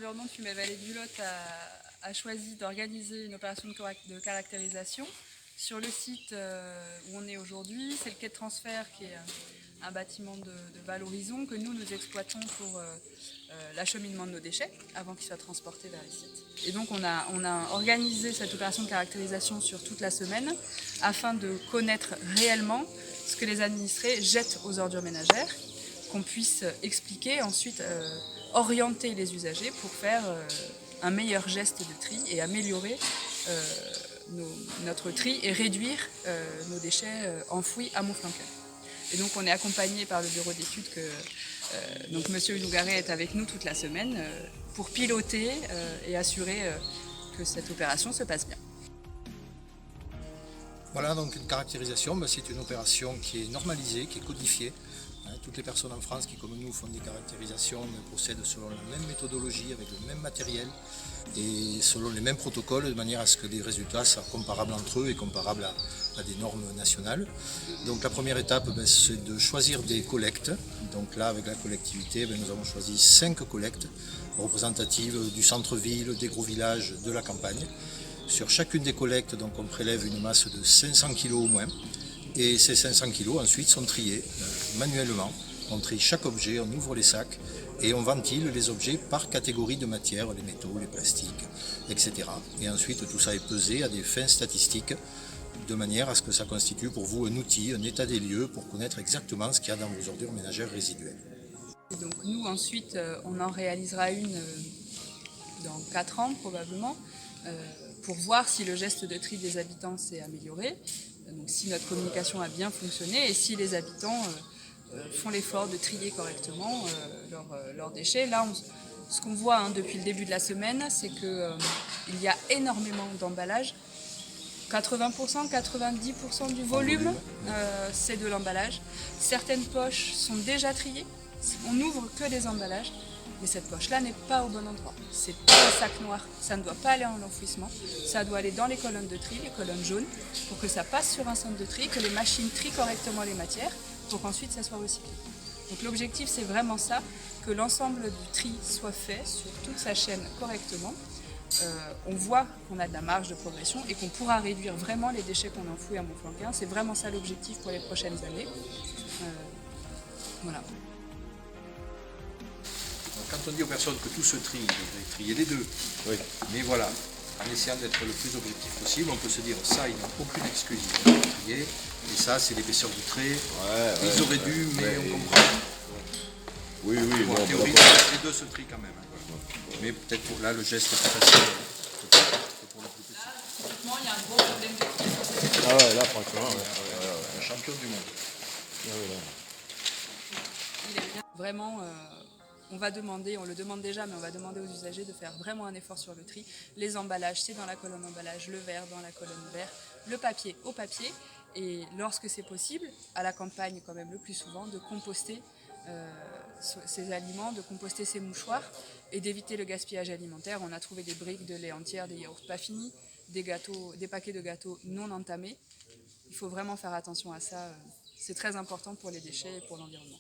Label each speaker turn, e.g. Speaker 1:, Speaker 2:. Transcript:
Speaker 1: l'environnement de Fumay-Vallée du Lot a choisi d'organiser une opération de caractérisation sur le site où on est aujourd'hui. C'est le quai de transfert qui est un bâtiment de Val-Horizon que nous exploitons pour l'acheminement de nos déchets avant qu'ils soient transportés vers les sites. Et donc on a organisé cette opération de caractérisation sur toute la semaine afin de connaître réellement ce que les administrés jettent aux ordures ménagères, qu'on puisse expliquer, ensuite orienter les usagers pour faire un meilleur geste de tri et améliorer notre tri et réduire nos déchets enfouis à Montflanquin. Et donc on est accompagné par le bureau d'études que donc Monsieur Hunougaré est avec nous toute la semaine pour piloter et assurer que cette opération se passe bien.
Speaker 2: Voilà, donc une caractérisation, c'est une opération qui est normalisée, qui est codifiée. Toutes les personnes en France qui, comme nous, font des caractérisations procèdent selon la même méthodologie, avec le même matériel et selon les mêmes protocoles, de manière à ce que les résultats soient comparables entre eux et comparables à des normes nationales. Donc la première étape, c'est de choisir des collectes. Donc là, avec la collectivité, nous avons choisi 5 collectes représentatives du centre-ville, des gros villages, de la campagne. Sur chacune des collectes, donc, on prélève une masse de 500 kg au moins. Et ces 500 kg ensuite sont triés manuellement. On trie chaque objet, on ouvre les sacs et on ventile les objets par catégorie de matière, les métaux, les plastiques, etc. Et ensuite tout ça est pesé à des fins statistiques de manière à ce que ça constitue pour vous un outil, un état des lieux pour connaître exactement ce qu'il y a dans vos ordures ménagères résiduelles.
Speaker 1: Et donc nous ensuite on en réalisera une dans 4 ans probablement pour voir si le geste de tri des habitants s'est amélioré. Donc si notre communication a bien fonctionné et si les habitants font l'effort de trier correctement leurs déchets. Là, ce qu'on voit depuis le début de la semaine, c'est qu'il y a énormément d'emballage. 80%, 90% du volume, c'est de l'emballage. Certaines poches sont déjà triées. On n'ouvre que des emballages. Mais cette poche-là n'est pas au bon endroit. C'est pas un sac noir, ça ne doit pas aller en enfouissement, ça doit aller dans les colonnes de tri, les colonnes jaunes, pour que ça passe sur un centre de tri, que les machines trient correctement les matières, pour qu'ensuite ça soit recyclé. Donc l'objectif c'est vraiment ça, que l'ensemble du tri soit fait sur toute sa chaîne correctement. On voit qu'on a de la marge de progression et qu'on pourra réduire vraiment les déchets qu'on enfouit à Montflanquin. C'est vraiment ça l'objectif pour les prochaines années. Voilà.
Speaker 3: Quand on dit aux personnes que tout se trie, il devrait trier les deux. Oui. Mais voilà, en essayant d'être le plus objectif possible, on peut se dire ça, ils n'ont aucune excuse, ils vont trier. Et ça, c'est l'épaisseur du trait. Ils auraient dû, mais on comprend.
Speaker 4: Oui.
Speaker 3: Bon, en théorie, les deux se trient quand même. Mais peut-être pour là, le geste est plus facile que pour le plus petit.
Speaker 1: Là, typiquement, il y a un gros problème de tri sur cette étape.
Speaker 4: Ah ouais, là, franchement,
Speaker 3: Un champion du monde.
Speaker 1: Il est bien. Vraiment, on le demande déjà, mais on va demander aux usagers de faire vraiment un effort sur le tri. Les emballages, c'est dans la colonne emballage, le verre dans la colonne verre, le papier au papier. Et lorsque c'est possible, à la campagne quand même le plus souvent, de composter ces aliments, de composter ces mouchoirs et d'éviter le gaspillage alimentaire. On a trouvé des briques de lait entière, des yaourts pas finis, des paquets de gâteaux non entamés. Il faut vraiment faire attention à ça. C'est très important pour les déchets et pour l'environnement.